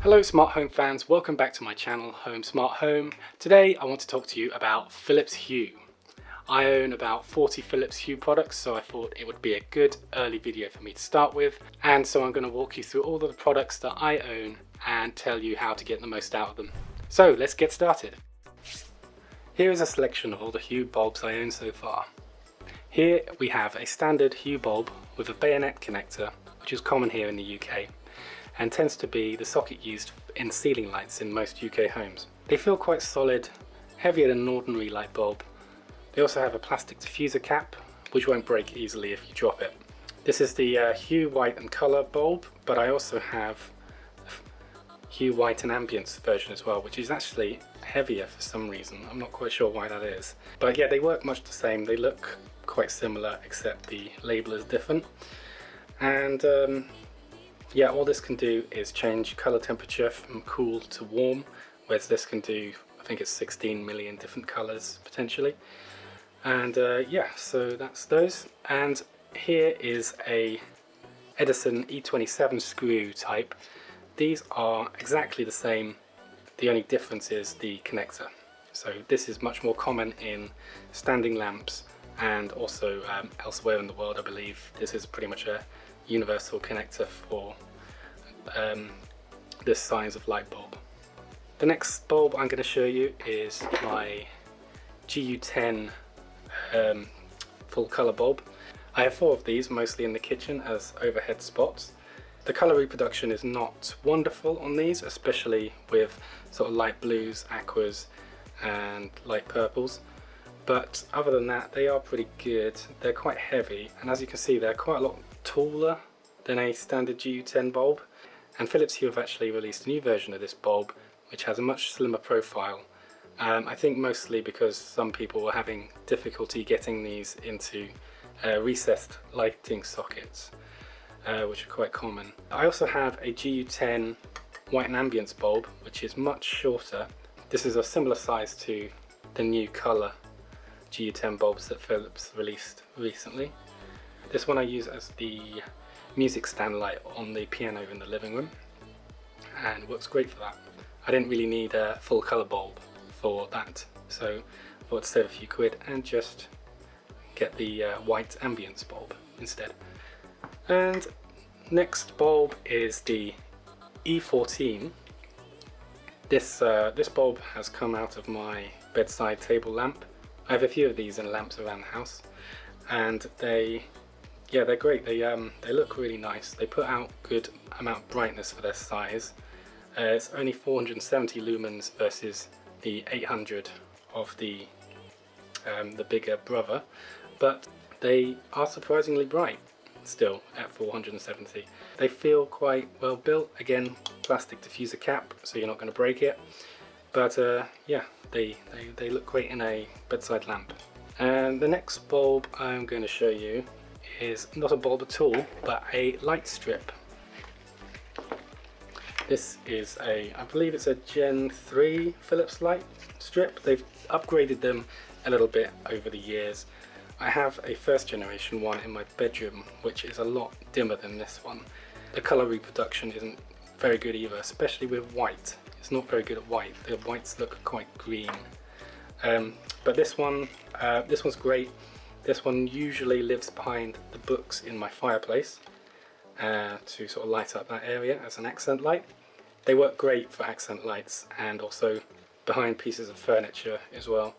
Hello smart home fans, welcome back to my channel Home Smart Home. Today I want to talk to you about Philips Hue. I own about 40 Philips Hue products, so I thought it would be a good early video for me to start with, and so I'm going to walk you through all of the products that I own and tell you how to get the most out of them. So let's get started. Here is a selection of all the Hue bulbs I own so far. Here we have a standard Hue bulb with a bayonet connector, which is common here in the UK and tends to be the socket used in ceiling lights in most UK homes. They feel quite solid, heavier than an ordinary light bulb. They also have a plastic diffuser cap, which won't break easily if you drop it. This is the Hue White and Colour bulb, but I also have Hue White and Ambience version as well, which is actually heavier for some reason. I'm not quite sure why that is. But yeah, they work much the same. They look quite similar, except the label is different. And yeah, all this can do is change colour temperature from cool to warm, whereas this can do, I think it's 16 million different colours potentially. And yeah, so that's those. And here is a Edison E27 screw type. These are exactly the same, the only difference is the connector. So this is much more common in standing lamps and also elsewhere in the world. I believe this is pretty much a universal connector for this size of light bulb. The next bulb I'm going to show you is my GU10 full colour bulb. I have 4 of these, mostly in the kitchen as overhead spots. The colour reproduction is not wonderful on these, especially with sort of light blues, aquas and light purples, but other than that they are pretty good. They're quite heavy, and as you can see they're quite a lot taller than a standard GU10 bulb, and Philips Hue have actually released a new version of this bulb which has a much slimmer profile. I think mostly because some people were having difficulty getting these into recessed lighting sockets, which are quite common. I also have a GU10 White and Ambience bulb, which is much shorter. This is a similar size to the new colour GU10 bulbs that Philips released recently. This one I use as the music stand light on the piano in the living room, and works great for that. I didn't really need a full colour bulb for that, so I thought to save a few quid and just get the white ambience bulb instead. And next bulb is the E14. This bulb has come out of my bedside table lamp. I have a few of these in lamps around the house, and they're great. They look really nice. They put out good amount of brightness for their size. It's only 470 lumens versus the 800 of the bigger brother, but they are surprisingly bright still at 470. They feel quite well built. Again, plastic diffuser cap, so you're not going to break it. But yeah, they look great in a bedside lamp. And the next bulb I'm going to show you is not a bulb at all, but a light strip. This is I believe it's a Gen 3 Philips light strip. They've upgraded them a little bit over the years. I have a first generation one in my bedroom, which is a lot dimmer than this one. The colour reproduction isn't very good either, especially with white. It's not very good at white. The whites look quite green. But this one's great. This one usually lives behind the books in my fireplace to sort of light up that area as an accent light. They work great for accent lights and also behind pieces of furniture as well,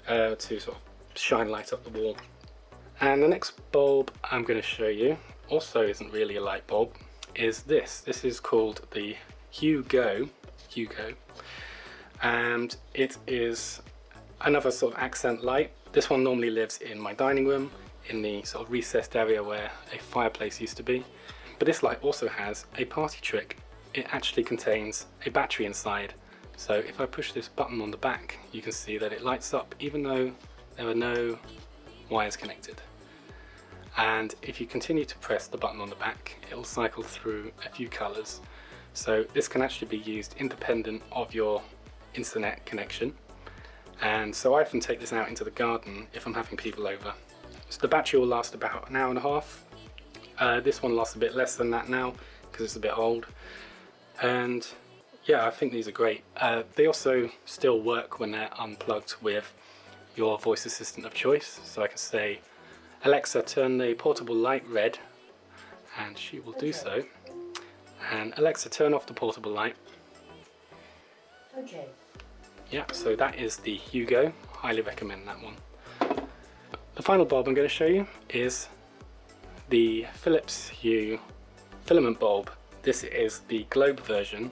to sort of shine light up the wall. And the next bulb I'm going to show you also isn't really a light bulb, is this. This is called the Hue Go, and it is another sort of accent light. This one normally lives in my dining room, in the sort of recessed area where a fireplace used to be. But this light also has a party trick. It actually contains a battery inside. So if I push this button on the back, you can see that it lights up even though there are no wires connected. And if you continue to press the button on the back, it will cycle through a few colours. So this can actually be used independent of your internet connection. And so I often take this out into the garden if I'm having people over. So the battery will last about an hour and a half. This one lasts a bit less than that now because it's a bit old. And Yeah, I think these are great. They also still work when they're unplugged with your voice assistant of choice. So I can say, Alexa, turn the portable light red, and she will do so. And Alexa, turn off the portable light. Okay. Yeah, so that is the Hugo. Highly recommend that one. The final bulb I'm going to show you is the Philips Hue filament bulb. This is the globe version.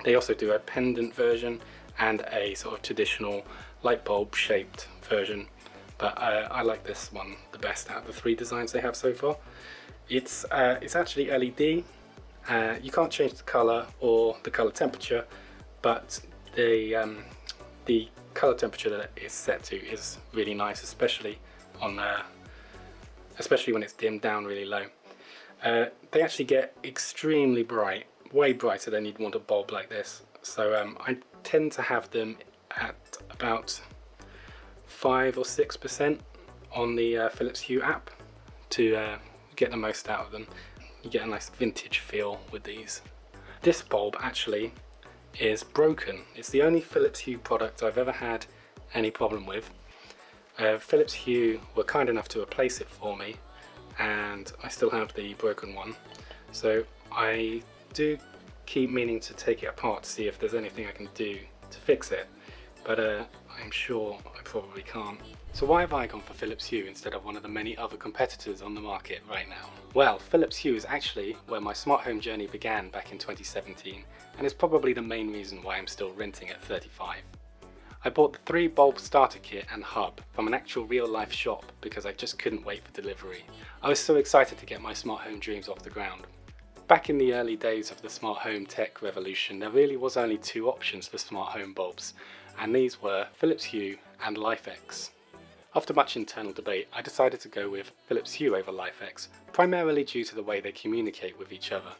They also do a pendant version and a sort of traditional light bulb shaped version, but I like this one the best out of the three designs they have so far. It's actually LED. You can't change the color or the color temperature, but the color temperature that it is set to is really nice, especially when it's dimmed down really low. They actually get extremely bright, way brighter than you'd want a bulb like this. So I tend to have them at about 5 or 6% on the Philips Hue app to get the most out of them. You get a nice vintage feel with these. This bulb actually is broken. It's the only Philips Hue product I've ever had any problem with. Philips Hue were kind enough to replace it for me, and I still have the broken one. So I do keep meaning to take it apart to see if there's anything I can do to fix it, but I'm sure I probably can't. So why have I gone for Philips Hue instead of one of the many other competitors on the market right now? Well, Philips Hue is actually where my smart home journey began back in 2017, and is probably the main reason why I'm still renting at 35. I bought the 3 bulb starter kit and hub from an actual real life shop because I just couldn't wait for delivery. I was so excited to get my smart home dreams off the ground. Back in the early days of the smart home tech revolution, there really was only 2 options for smart home bulbs, and these were Philips Hue and LifeX. After much internal debate, I decided to go with Philips Hue over LifeX, primarily due to the way they communicate with each other.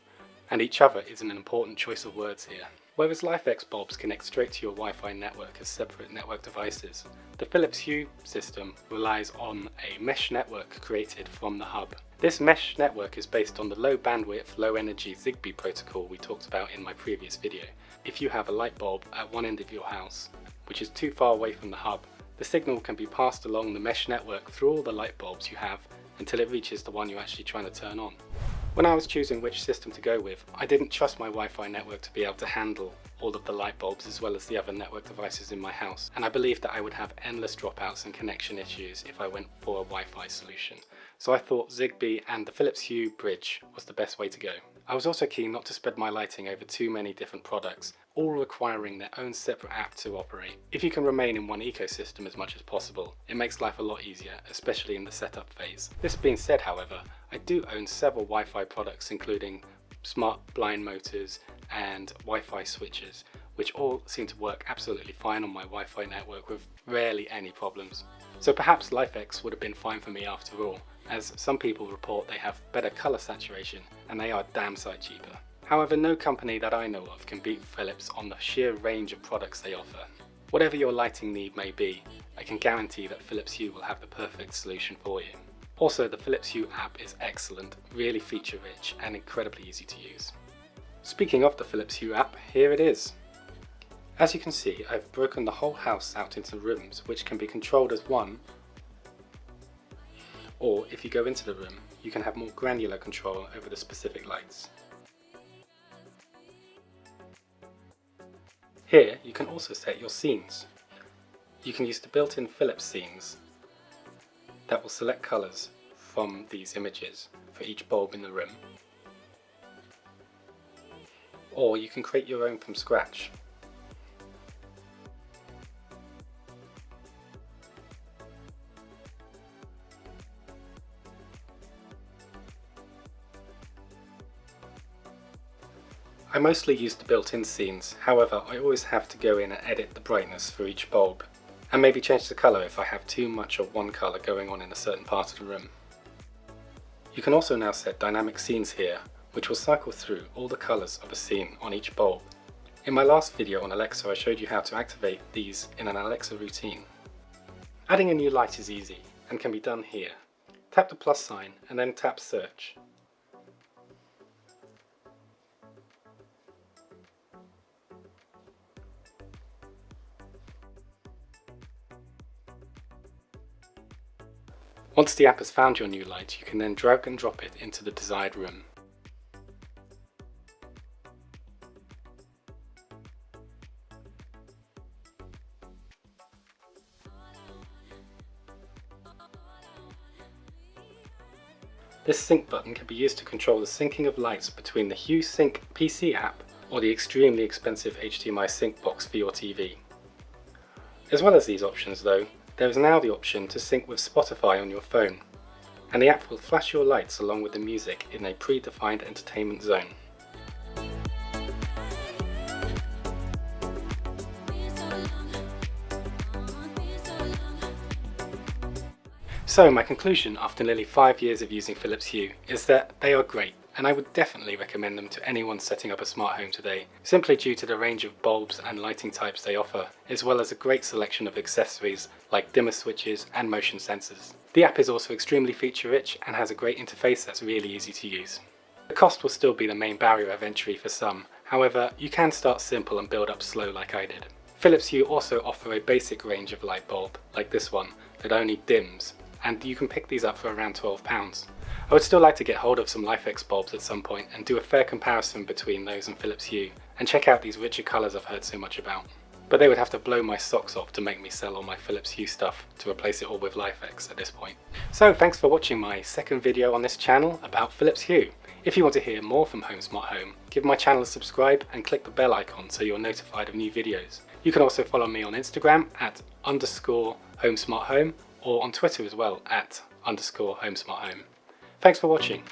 And each other is an important choice of words here. Whereas LifeX bulbs connect straight to your Wi-Fi network as separate network devices, the Philips Hue system relies on a mesh network created from the hub. This mesh network is based on the low bandwidth, low energy Zigbee protocol we talked about in my previous video. If you have a light bulb at one end of your house, which is too far away from the hub, the signal can be passed along the mesh network through all the light bulbs you have until it reaches the one you're actually trying to turn on. When I was choosing which system to go with, I didn't trust my Wi-Fi network to be able to handle all of the light bulbs as well as the other network devices in my house, and I believed that I would have endless dropouts and connection issues if I went for a Wi-Fi solution. So I thought Zigbee and the Philips Hue bridge was the best way to go. I was also keen not to spread my lighting over too many different products, all requiring their own separate app to operate. If you can remain in one ecosystem as much as possible, it makes life a lot easier, especially in the setup phase. This being said, however, I do own several Wi-Fi products including smart blind motors and Wi-Fi switches, which all seem to work absolutely fine on my Wi-Fi network with rarely any problems. So perhaps LifeX would have been fine for me after all, as some people report they have better colour saturation and they are damn sight cheaper. However, no company that I know of can beat Philips on the sheer range of products they offer. Whatever your lighting need may be, I can guarantee that Philips Hue will have the perfect solution for you. Also, the Philips Hue app is excellent, really feature rich and incredibly easy to use. Speaking of the Philips Hue app, here it is. As you can see, I've broken the whole house out into rooms which can be controlled as one, or if you go into the room, you can have more granular control over the specific lights. Here you can also set your scenes. You can use the built-in Philips scenes that will select colours from these images for each bulb in the room. Or you can create your own from scratch. I mostly use the built-in scenes, however I always have to go in and edit the brightness for each bulb, and maybe change the colour if I have too much of one colour going on in a certain part of the room. You can also now set dynamic scenes here, which will cycle through all the colours of a scene on each bulb. In my last video on Alexa I showed you how to activate these in an Alexa routine. Adding a new light is easy and can be done here. Tap the plus sign and then tap search. Once the app has found your new light, you can then drag and drop it into the desired room. This sync button can be used to control the syncing of lights between the Hue Sync PC app or the extremely expensive HDMI sync box for your TV. As well as these options though, there is now the option to sync with Spotify on your phone, and the app will flash your lights along with the music in a predefined entertainment zone. So my conclusion after nearly 5 years of using Philips Hue is that they are great, and I would definitely recommend them to anyone setting up a smart home today, simply due to the range of bulbs and lighting types they offer, as well as a great selection of accessories like dimmer switches and motion sensors. The app is also extremely feature rich and has a great interface that's really easy to use. The cost will still be the main barrier of entry for some, however you can start simple and build up slow like I did. Philips Hue also offer a basic range of light bulb, like this one, that only dims, and you can pick these up for around £12. I would still like to get hold of some LifeX bulbs at some point and do a fair comparison between those and Philips Hue, and check out these richer colours I've heard so much about. But they would have to blow my socks off to make me sell all my Philips Hue stuff to replace it all with LifeX at this point. So thanks for watching my second video on this channel about Philips Hue. If you want to hear more from Home Smart Home, give my channel a subscribe and click the bell icon so you're notified of new videos. You can also follow me on Instagram at _HomeSmartHome or on Twitter as well at _HomeSmartHome. Thanks for watching.